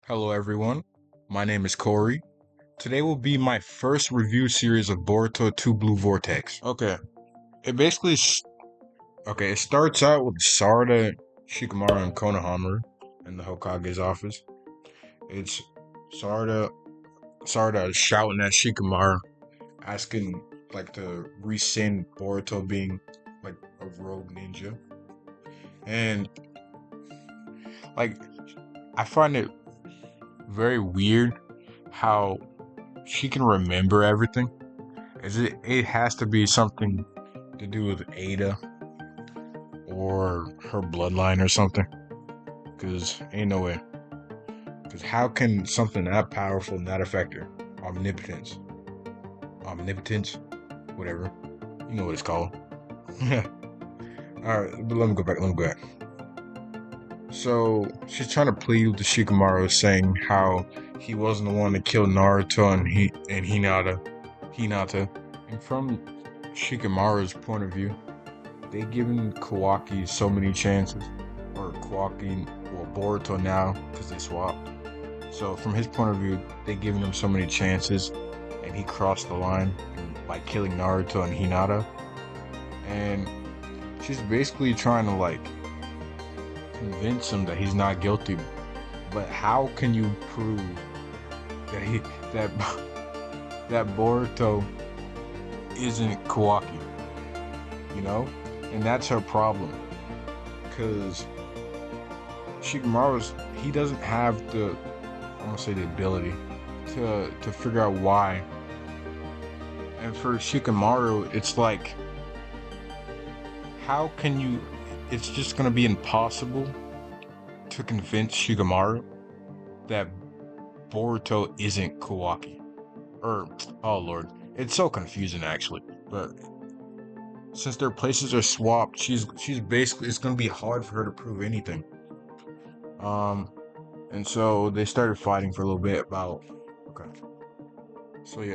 Hello everyone, my name is Corey. Today will be my first review series of Boruto 2 Blue Vortex. It basically it starts out with Sarada, Shikamaru, and Konohamaru in the Hokage's office. It's Sarada Sarada shouting at Shikamaru, asking to rescind Boruto being like a rogue ninja. And like I find it very weird how she can remember everything. It has to be something to do with Ada or her bloodline or something. Cause ain't no way. Cause how can something that powerful not affect her? Omnipotence. Omnipotence? Whatever. You know what it's called. Alright, but let me go back. So she's trying to plead with the Shikamaru, saying how he wasn't the one to kill Naruto and Hinata. And from Shikamaru's point of view, they given Kawaki so many chances, or Boruto now, because they swapped. So from his point of view, they given him so many chances, and he crossed the line by killing Naruto and Hinata. And she's basically trying to convince him that he's not guilty. But how can you prove that that Boruto isn't Kawaki? You know? And that's her problem. Because he doesn't have the ability to figure out why. And for Shikamaru, it's like, how can you, it's just gonna be impossible to convince Shikamaru that Boruto isn't Kawaki. Oh lord, it's so confusing actually. But since their places are swapped, she's basically, it's gonna be hard for her to prove anything. And so they started fighting for a little bit about.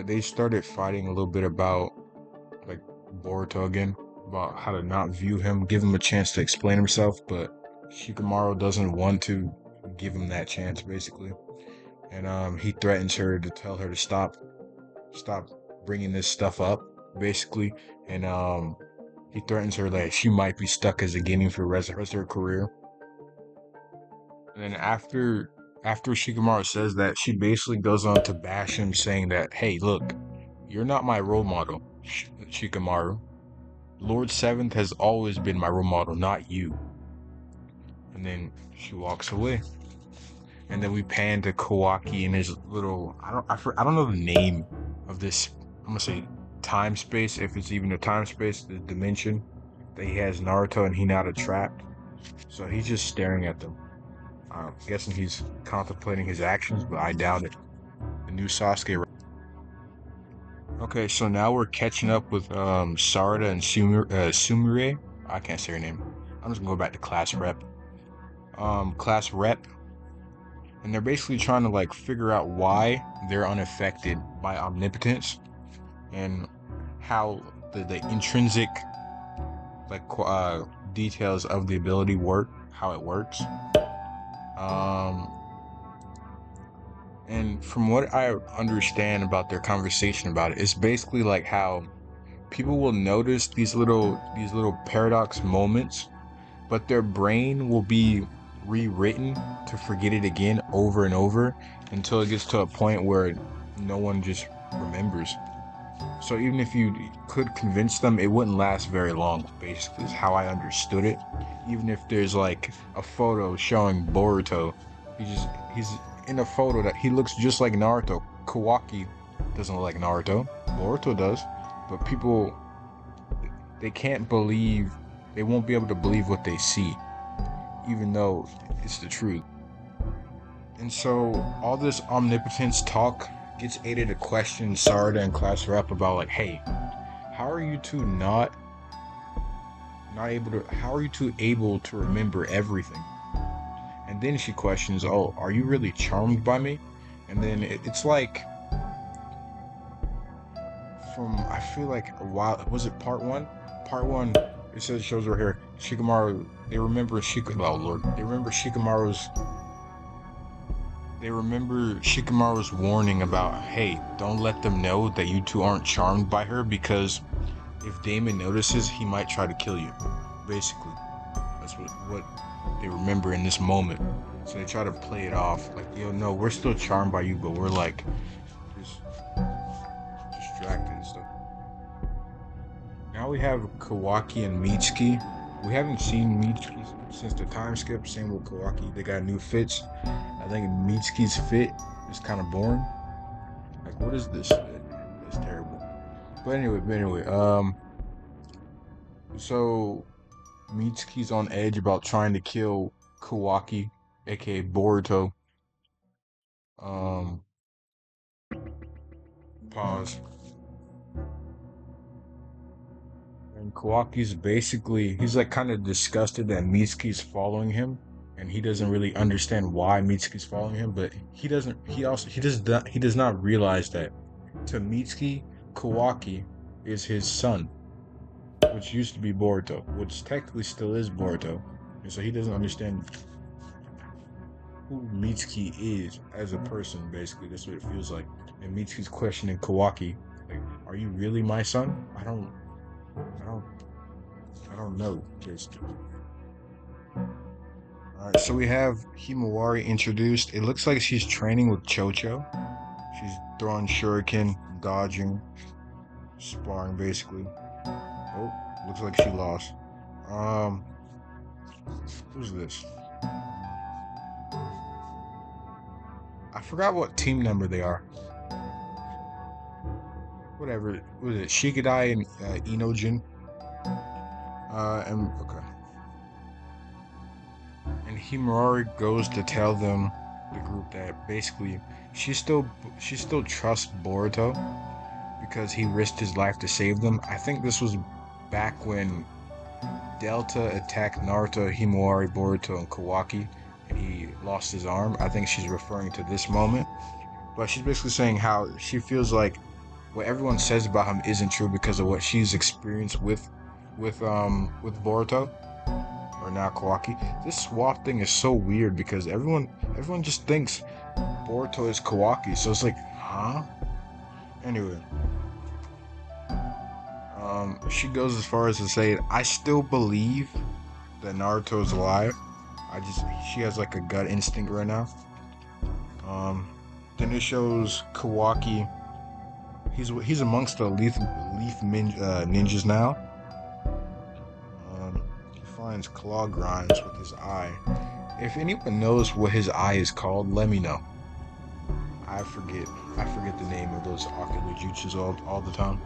They started fighting a little bit about Boruto again, about how to not view him, give him a chance to explain himself, but Shikamaru doesn't want to give him that chance basically. And he threatens her to tell her to stop bringing this stuff up basically. And he threatens her that she might be stuck as a genin for the rest of her career. And then after Shikamaru says that, she basically goes on to bash him, saying that, hey, look, you're not my role model, Shikamaru. Lord Seventh has always been my role model, not you. And then she walks away. And then we pan to Kawaki and his little, I don't know the name of this, I'm gonna say time space, if it's even a time space, the dimension that he has Naruto and Hinata trapped. So he's just staring at them. I'm guessing he's contemplating his actions, but I doubt it. The new Sasuke. Okay, so now we're catching up with Sarada and Sumire. I can't say her name. I'm just gonna go back to class rep. And they're basically trying to figure out why they're unaffected by omnipotence and how the intrinsic details of the ability work, how it works. And from what I understand about their conversation about it, it's basically like how people will notice these little paradox moments, but their brain will be rewritten to forget it again over and over until it gets to a point where no one just remembers. So even if you could convince them, it wouldn't last very long, basically, is how I understood it. Even if there's a photo showing Boruto, he's in a photo that he looks just like Naruto. Kawaki doesn't look like Naruto. Boruto does. But people, they won't be able to believe what they see, even though it's the truth. And so all this omnipotence talk gets Ada to question Sarada and class rep about hey, how are you two able to remember everything? And then she questions, oh, are you really charmed by me? And then it's I feel like a while, was it part one? Part one, it shows right here, Shikamaru, they remember Shikamaru's they remember Shikamaru's warning about, hey, don't let them know that you two aren't charmed by her, because if Damon notices, he might try to kill you. Basically, that's what they remember in this moment. So they try to play it off like, yo, no, we're still charmed by you, but we're like just distracted and stuff. Now we have Kawaki and Mitsuki. We haven't seen Mitsuki since the time skip. Same with Kawaki. They got new fits. I think Mitsuki's fit is kind of boring. Like, what is this fit? It's terrible. But anyway, so Mitsuki's on edge about trying to kill Kawaki, aka Boruto. Um, Pause. And Kawaki's basically, he's like kind of disgusted that Mitsuki's following him, and he doesn't really understand why Mitsuki's following him, but he does not realize that to Mitsuki, Kawaki is his son, which used to be Boruto, which technically still is Boruto. And so he doesn't understand who Mitsuki is as a person, basically. That's what it feels like. And Mitsuki's questioning Kawaki, like, are you really my son? I don't know, basically. Alright, so we have Himawari introduced. It looks like she's training with Chocho. She's throwing shuriken, dodging, sparring, basically. Oh, looks like she lost. Who's this? I forgot what team number they are. Whatever. Was it Shikadai and Inojin? Okay. And Himawari goes to tell them, the group, that basically she still trusts Boruto because he risked his life to save them. I think this was back when Delta attacked Naruto, Himawari, Boruto, and Kawaki, and he lost his arm. I think she's referring to this moment. But she's basically saying how she feels like what everyone says about him isn't true because of what she's experienced with Boruto, or now Kawaki. This swap thing is so weird because everyone just thinks Boruto is Kawaki, so it's like, huh? Anyway, she goes as far as to say, I still believe that Naruto is alive. She has like a gut instinct right now. Then it shows Kawaki. He's amongst the leaf ninjas now. He finds claw grinds with his eye. If anyone knows what his eye is called, let me know. I forget the name of those ocular jutsus all the time.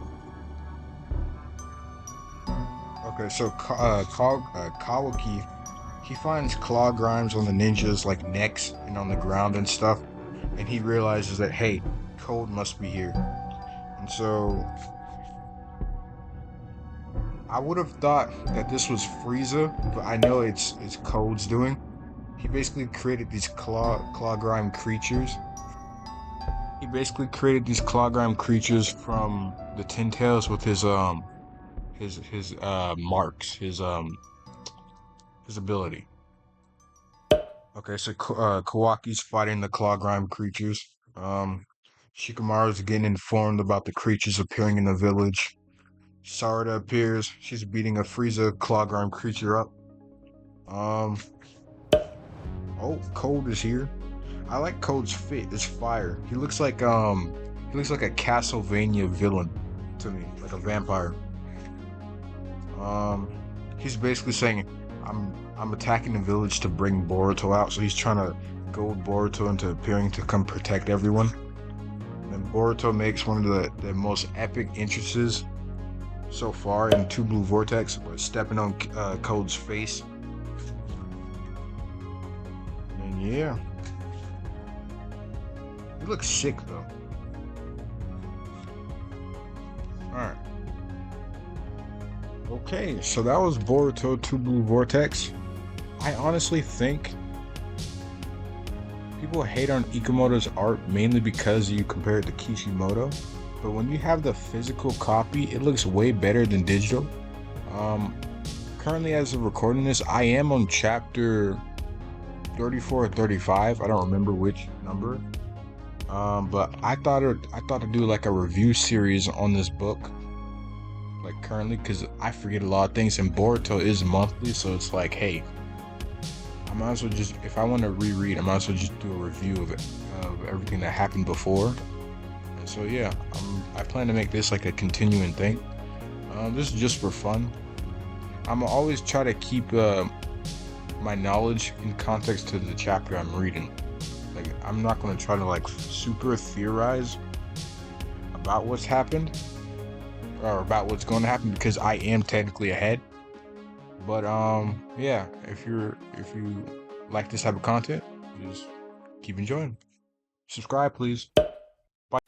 Okay, so Kawaki, he finds claw grinds on the ninjas' like necks and on the ground and stuff, and he realizes that, hey, Code must be here. And so I would have thought that this was Frieza, but I know it's Code's doing. He basically created these claw grime creatures. He basically created these claw grime creatures from the Ten Tails with his marks, his ability. Okay, so Kawaki's fighting the claw grime creatures. Shikamaru's getting informed about the creatures appearing in the village. Sarada appears. She's beating a Frieza claw grime creature up. Oh, Code is here. I like Code's fit. It's fire. He looks like a Castlevania villain to me, like a vampire. He's basically saying, I'm attacking the village to bring Boruto out, so he's trying to goad Boruto into appearing to come protect everyone. And then Boruto makes one of the most epic entrances so far in Two Blue Vortex, stepping on Code's face. And yeah, he looks sick though. Alright. Okay, so that was Boruto 2 Blue Vortex. I honestly think people hate on Ikemoto's art mainly because you compare it to Kishimoto, but when you have the physical copy, it looks way better than digital. Currently, as of recording this, I am on chapter 34 or 35. I don't remember which number. But I thought to do like a review series on this book, like currently, because I forget a lot of things, and Boruto is monthly, so it's like, hey, I might as well just, if I want to reread, I might as well just do a review of it, of everything that happened before. And so yeah, I plan to make this like a continuing thing. This is just for fun. I'm always try to keep my knowledge in context to the chapter I'm reading. Like, I'm not going to try to like super theorize about what's happened or about what's going to happen, because I am technically ahead. But yeah, if you like this type of content, just keep enjoying. Subscribe, please. Bye.